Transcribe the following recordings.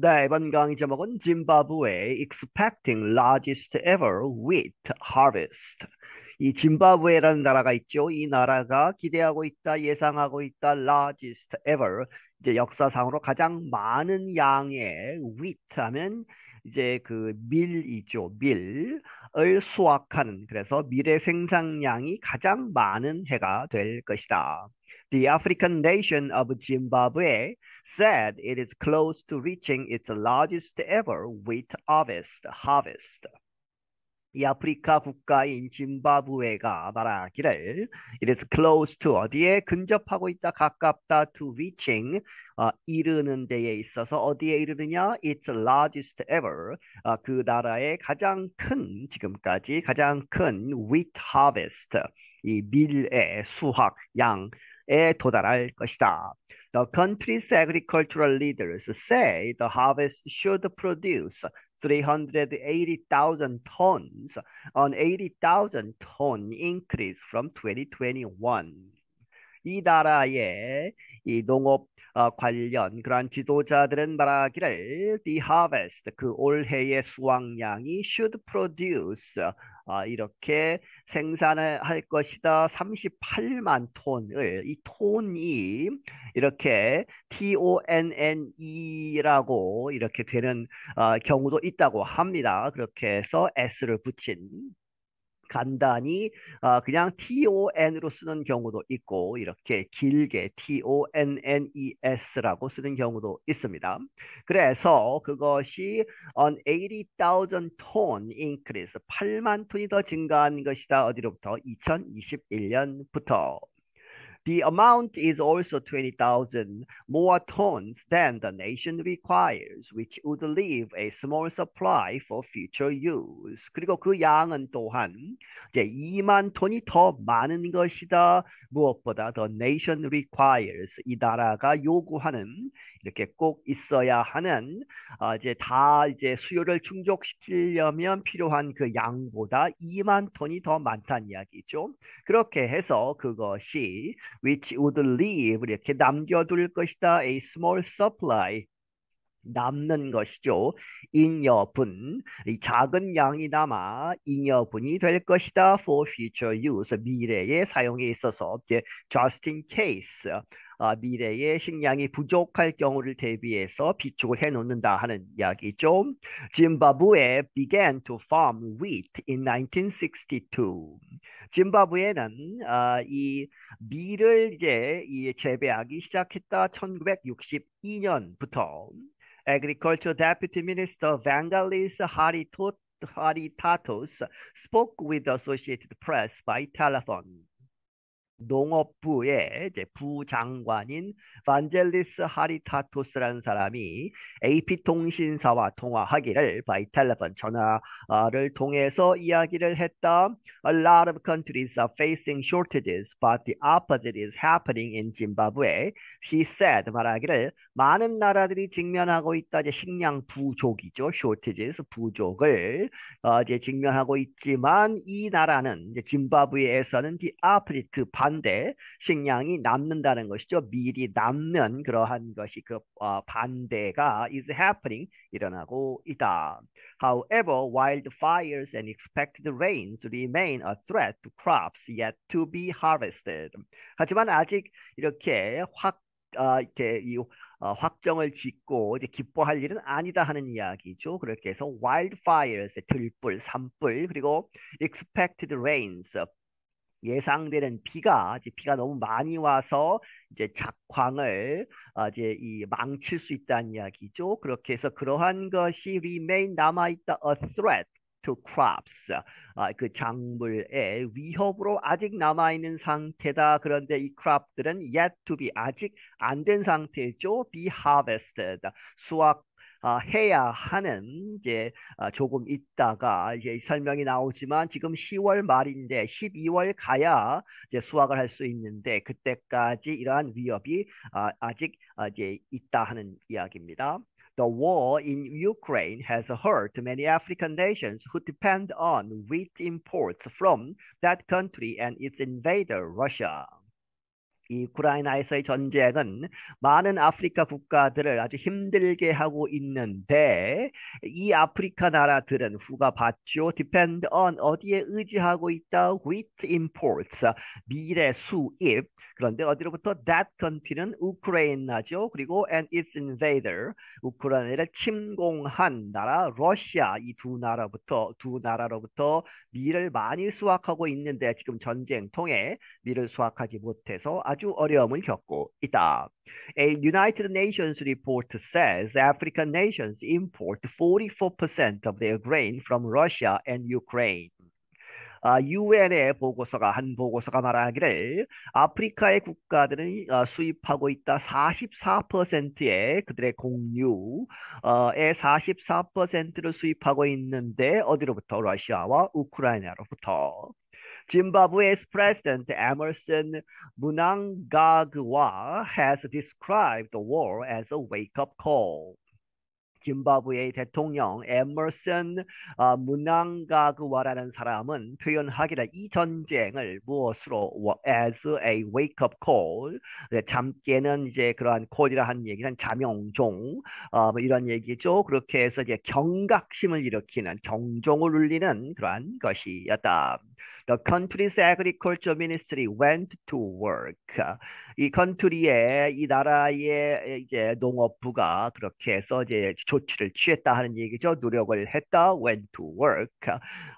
네, 이번 강의 제목은 짐바브웨 Expecting Largest Ever Wheat Harvest. 이 짐바브웨라는 나라가 있죠. 이 나라가 기대하고 있다, 예상하고 있다, largest ever. 이제 역사상으로 가장 많은 양의 wheat 하면 이제 그 밀이죠. 밀을 수확하는, 그래서 밀의 생산량이 가장 많은 해가 될 것이다. The African nation of Zimbabwe said it is close to reaching its largest ever wheat harvest. 이 아프리카 국가인 짐바브웨가 말하기를 it is close to 어디에 근접하고 있다 가깝다 to reaching 이르는 데에 있어서 어디에 이르느냐 its largest ever 그 나라의 가장 큰 지금까지 가장 큰 wheat harvest 이 밀의 수확 양에 도달할 것이다. The country's agricultural leaders say the harvest should produce 380,000 tons, an 80,000 ton increase from 2021. 이 나라의 이 농업 관련 그러한 지도자들은 말하기를 the harvest 그 올해의 수확량이 should produce 이렇게 생산을 할 것이다 38만 톤을 이 톤이 이렇게 TONNE라고 이렇게 되는 경우도 있다고 합니다. 그렇게 해서 S를 붙인 간단히 그냥 TON으로 쓰는 경우도 있고 이렇게 길게 TONNES라고 쓰는 경우도 있습니다. 그래서 그것이 an 80,000 ton increase 8만 톤이 더 증가한 것이다. 어디로부터? 2021년부터. The amount is also 20,000 more tons than the nation requires, which would leave a small supply for future use. 그리고 그 양은 또한 이제 2만 톤이 더 많은 것이다. 무엇보다 the nation requires 이 나라가 요구하는 이렇게 꼭 있어야 하는 이제 수요를 충족시키려면 필요한 그 양보다 2만 톤이 더 많다는 이야기죠. 그렇게 해서 그것이 which would leave 이렇게 남겨둘 것이다. A small supply 남는 것이죠. 잉여분 이 작은 양이 남아 잉여분이 될 것이다. For future use 미래의 사용에 있어서 이제 just in case 미래의 식량이 부족할 경우를 대비해서 비축을 해 놓는다 하는 이야기죠. 짐바브웨 began to farm wheat in 1962. 짐바브웨는 이 밀을 이제 이 재배하기 시작했다 1962년부터. Agriculture Deputy Minister Vangelis Haritatos spoke with the Associated Press by telephone. 농업부의 이제 부장관인 반젤리스 하리타토스라는 사람이 AP통신사와 통화하기를 by telephone 전화를 통해서 이야기를 했다. A lot of countries are facing shortages, but the opposite is happening in Zimbabwe. He said 말하기를 많은 나라들이 직면하고 있다. 이제 식량 부족이죠. shortages 부족을 이제 직면하고 있지만 이 나라는 이제 짐바브웨에서는 the opposite 그 반대 식량이 남는다는 것이죠. 밀이 남는 그러한 것이 그 반대가 is happening 일어나고 있다. However, wildfires and expected rains remain a threat to crops yet to be harvested. 하지만 아직 이렇게 이렇게 확정을 짓고 이제 기뻐할 일은 아니다 하는 이야기죠. 그렇게 해서 wildfires, 들불, 산불, 그리고 expected rains, 예상되는 비가 너무 많이 와서 이제 작황을 이제 이 망칠 수 있다는 이야기죠. 그렇게 해서 그러한 것이 remain 남아있다 a threat to crops 그 작물의 위협으로 아직 남아있는 상태다. 그런데 이 crop들은 yet to be 아직 안 된 상태죠. be harvested 수확 해야 하는 이제 조금 있다가 이제 설명이 나오지만 지금 10월 말인데 12월 가야 이제 수확을 할 수 있는데 그때까지 이러한 위협이 아직 이제 있다 하는 이야기입니다. The war in Ukraine has hurt many African nations who depend on wheat imports from that country and its invader Russia. 이 우크라이나에서의 전쟁은 많은 아프리카 국가들을 아주 힘들게 하고 있는데 이 아프리카 나라들은 후가 받죠. depend on 어디에 의지하고 있다. wheat imports 밀의 수입. 그런데 어디로부터 that country는 우크라이나죠. 그리고 and its invader 우크라이나를 침공한 나라 러시아 이 두 나라로부터 밀을 많이 수확하고 있는데 지금 전쟁 통해 밀을 수확하지 못해서 아주 어려움을 겪고 있다. A United Nations report says African nations import 44% of their grain from Russia and Ukraine. UN의 한 보고서가 말하기를 아프리카의 국가들은 수입하고 있다 44%의 그들의 공유의 44%를 수입하고 있는데 어디로부터 러시아와 우크라이나로부터 Zimbabwe's President Emerson Mnangagwa has described the war as a wake-up call. 짐바브웨의 대통령 에머슨 무난가그와라는 사람은 표현하기를 이 전쟁을 무엇으로 as a wake-up call 잠 깨는 이제 그러한 콜이라 한 얘기는 자명종 뭐 이런 얘기죠. 그렇게 해서 이제 경각심을 일으키는 경종을 울리는 그러한 것이었다. The country's agriculture ministry went to work. 이 컨트리의 이 나라의 이제 농업부가 그렇게 해서 이제 조치를 취했다 하는 얘기죠. 노력을 했다. went to work.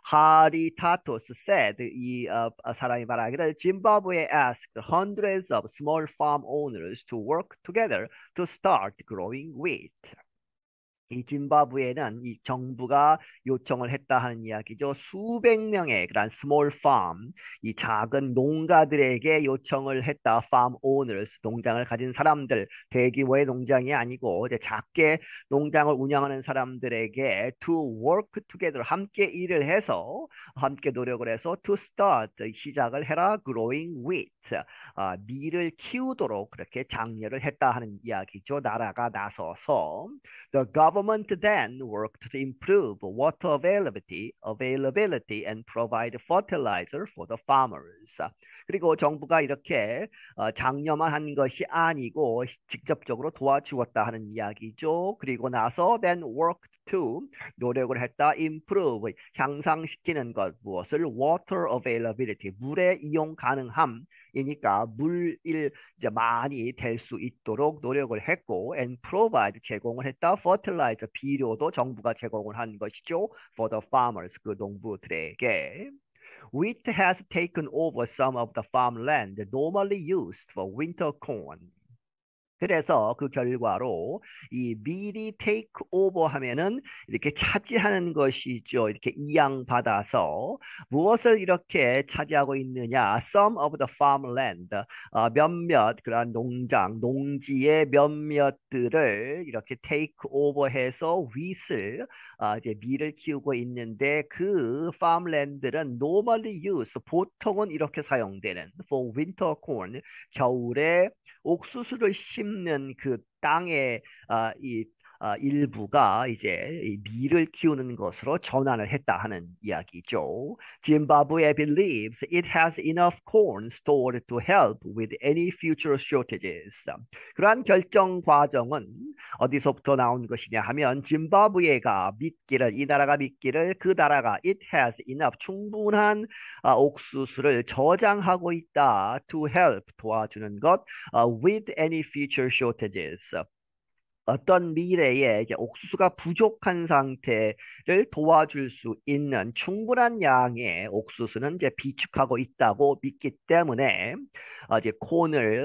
하리타토스 said 이 사람이 말하기를 Zimbabwe asked hundreds of small farm owners to work together to start growing wheat. 이 짐바브웨는 이 정부가 요청을 했다 하는 이야기죠. 수백 명의 그런 스몰 팜, 이 작은 농가들에게 요청을 했다. farm owners, 농장을 가진 사람들, 대규모의 농장이 아니고 이제 작게 농장을 운영하는 사람들에게 to work together, 함께 일을 해서 함께 노력을 해서 to start, 시작을 해라. growing wheat, 밀을 키우도록 그렇게 장려를 했다 하는 이야기죠. 나라가 나서서 The government then worked to improve water availability and provide fertilizer for the farmers. 그리고 정부가 이렇게 장려만 한 것이 아니고 직접적으로 도와주었다 하는 이야기죠. 그리고 나서 then worked to 노력을 했다 improve 향상시키는 것 무엇을 water availability 물의 이용 가능함이니까 물을 이제 많이 될 수 있도록 노력을 했고 and provide 제공을 했다 fertilizer 비료도 정부가 제공을 한 것이죠 for the farmers 그 농부들에게 Wheat has taken over some of the farmland normally used for winter corn. 그래서 그 결과로 이 밀이 테이크 오버 하면은 이렇게 차지하는 것이죠. 이렇게 이양받아서 무엇을 이렇게 차지하고 있느냐? Some of the farmland 몇몇 그러한 농지의 몇몇들을 이렇게 테이크 오버해서 wheat을 이제 밀을 키우고 있는데 그 farmland들은 normally used 보통은 이렇게 사용되는 for winter corn 겨울에 옥수수를 심는 그 땅의 이 일부가 이제 이 밀을 키우는 것으로 전환을 했다 하는 이야기죠. Zimbabwe believes it has enough corn stored to help with any future shortages. 그러한 결정 과정은 어디서부터 나온 것이냐 하면 짐바브웨가 믿기를 이 나라가 믿기를 그 나라가 it has enough 충분한 옥수수를 저장하고 있다 to help 도와주는 것 with any future shortages. 어떤 미래에 이제 옥수수가 부족한 상태를 도와줄 수 있는 충분한 양의 옥수수는 이제 비축하고 있다고 믿기 때문에 이제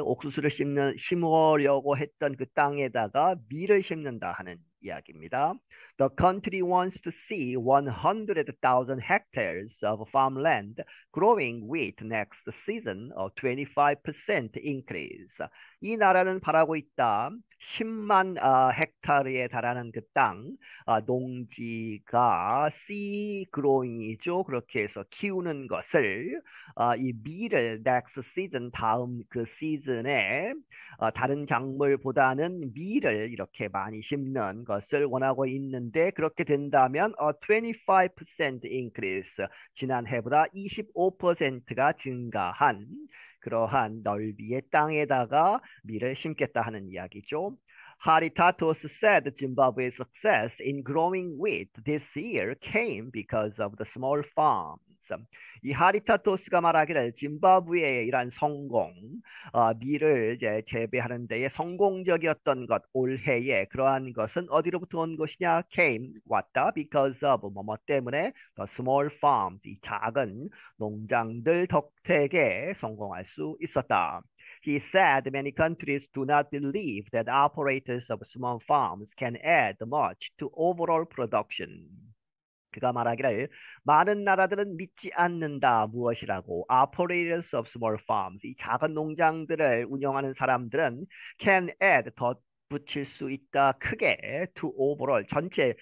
옥수수를 심으려고 했던 그 땅에다가 밀을 심는다 하는 이야기입니다. The country wants to see 100,000 hectares of farmland growing wheat next season, a 25% increase. 이 나라는 바라고 있다. 10만 헥타르에 달하는 그 땅, 농지가 sea growing이죠. 그렇게 해서 키우는 것을 이 밀을 next season 다음 그 시즌에 다른 작물보다는 밀을 이렇게 많이 심는 것을 원하고 있는데 그렇게 된다면 25% increase 지난해보다 25%가 증가한 그러한 넓이의 땅에다가 밀을 심겠다 하는 이야기죠. Haritatos said Zimbabwe's success in growing wheat this year came because of the small farms. 이 하리타토스가 말하기를 짐바브웨의 이러한 성공, 밀을 이제 재배하는 데에 성공적이었던 것, 올해에 그러한 것은 어디로부터 온 것이냐? came, 왔다, because of, 뭐뭐 때문에, the small farms, 이 작은 농장들 덕택에 성공할 수 있었다. He said many countries do not believe that operators of small farms can add much to overall production. 그가 말하기를 많은 나라들은 믿지 않는다. 무엇이라고? Operators of small farms. 이 작은 농장들을 운영하는 사람들은 can add 더 붙일 수 있다. 크게 to overall 전체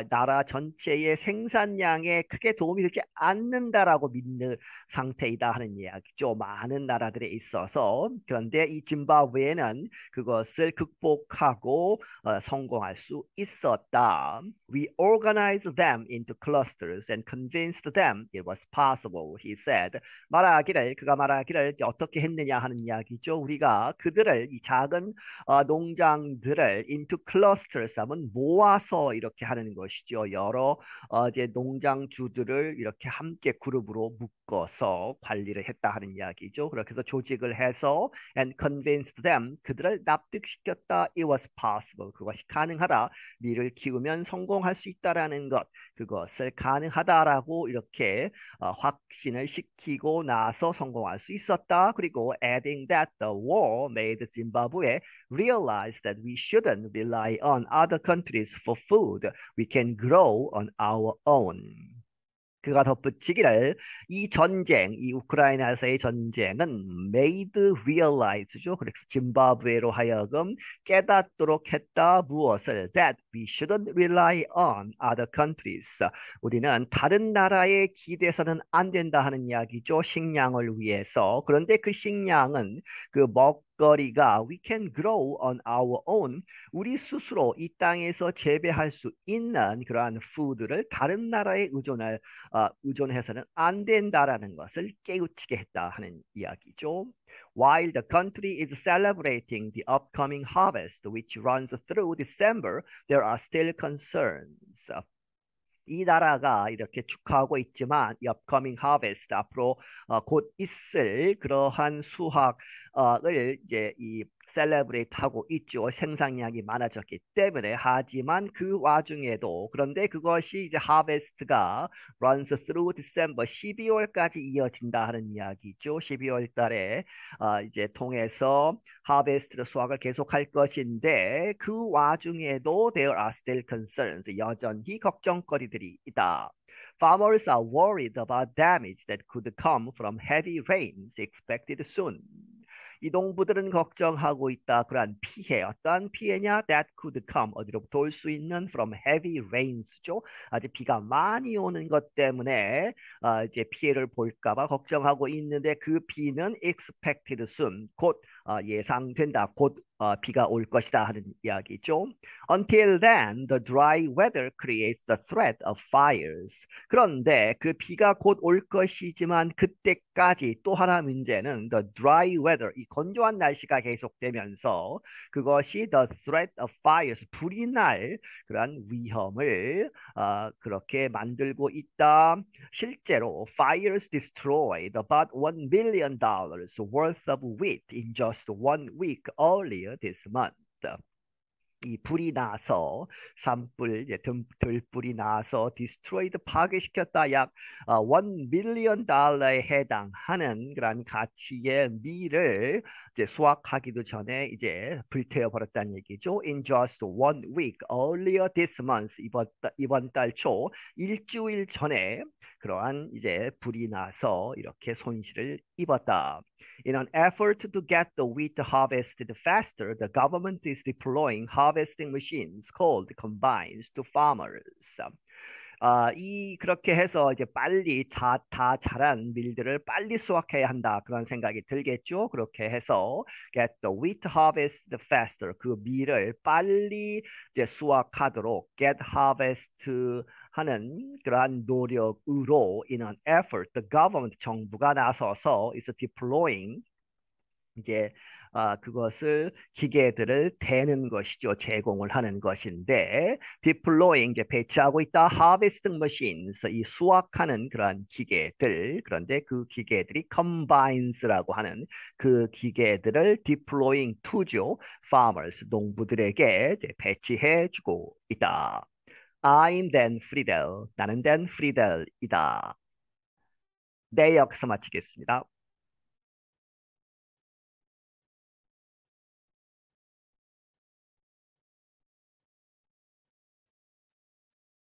나라 전체의 생산량에 크게 도움이 되지 않는다라고 믿는 상태이다 하는 이야기죠. 많은 나라들에 있어서 그런데 이 짐바브웨는 그것을 극복하고 성공할 수 있었다. We organized them into clusters and convinced them it was possible, he said. 그가 말하기를 어떻게 했느냐 하는 이야기죠. 우리가 그들을 이 작은 농장들을 into clusters 하면 모아서 이렇게 하는 것이죠. 여러 이제 농장주들을 이렇게 함께 그룹으로 묶어서 관리를 했다 하는 이야기죠. 그렇게 해서 조직을 해서 and convinced them 그들을 납득시켰다. It was possible. 그것이 가능하다. 밀을 키우면 성공할 수 있다라는 것. 그것을 가능하다라고 이렇게 확신을 시키고 나서 성공할 수 있었다. 그리고 adding that the war made Zimbabwe realize that we shouldn't rely on other countries for food. We can grow on our own. 그가 덧붙이기를 이 전쟁, 이 우크라이나에서의 전쟁은 made realize죠. 그래서 짐바브웨로 하여금 깨닫도록 했다. 무엇을? That we shouldn't rely on other countries. 우리는 다른 나라에 기대서는 안 된다 하는 이야기죠. 식량을 위해서. 그런데 그 식량은 그 먹거리가 we can grow on our own. 우리 스스로 이 땅에서 재배할 수 있는 그러한 푸드를 다른 나라에 의존해서는 안 된다라는 것을 깨우치게 했다 하는 이야기죠. While the country is celebrating the upcoming harvest, which runs through December, there are still concerns. 이 나라가 이렇게 축하하고 있지만 이 upcoming harvest 앞으로 곧 있을 그러한 수확을 이제 이 셀레브레이트 하고 있죠. 생산량이 많아졌기 때문에. 하지만 그 와중에도 그런데 그것이 이제 하베스트가 runs through December 12월까지 이어진다 하는 이야기죠. 12월 달에 이제 통해서 하베스트 수확을 계속할 것인데 그 와중에도 there are still concerns. 여전히 걱정거리들이 있다. Farmers are worried about damage that could come from heavy rains expected soon. 이 농부들은 걱정하고 있다. 그러한 피해, 어떠한 피해냐? That could come, 어디로부터 올 수 있는 from heavy rains죠. 아주 비가 많이 오는 것 때문에 이제 피해를 볼까봐 걱정하고 있는데 그 비는 expected soon, 곧 예상된다. 곧 비가 올 것이다 하는 이야기죠. Until then, the dry weather creates the threat of fires. 그런데 그 비가 곧 올 것이지만 그때까지 또 하나 문제는 the dry weather, 이 건조한 날씨가 계속되면서 그것이 the threat of fires, 불이 날 그러한 위험을 그렇게 만들고 있다. 실제로 fires destroyed about $1 billion worth of wheat in just 1 week earlier this month. 이 불이 나서 산불, 들불이 나서 destroyed 파괴시켰다. 약 $1 billion 해당하는 그런 가치의 밀을 이제 수확하기도 전에 이제 불태워 버렸다는 얘기죠. In just 1 week earlier this month, 이번 달 초 일주일 전에 그러한 이제 불이 나서 이렇게 손실을 입었다. In an effort to get the wheat harvested faster, the government is deploying harvesting machines called combines to farmers. 그렇게 해서 이제 빨리 다 자란 밀들을 빨리 수확해야 한다. 그런 생각이 들겠죠. 그렇게 해서 get the wheat harvested faster. 그 밀을 빨리 이제 수확하도록 get harvest 하는 그러한 노력으로 in an effort, the government 정부가 나서서 is deploying 이제 그것을 기계들을 대는 것이죠. 제공을 하는 것인데 deploying 이제 배치하고 있다. harvesting machines 이 수확하는 그러한 기계들 그런데 그 기계들이 combines라고 하는 그 기계들을 deploying to죠. farmers 농부들에게 이제 배치해 주고 있다. I'm Dan Friedel. 나는 Dan Friedel이다. 네, 여기서 마치겠습니다.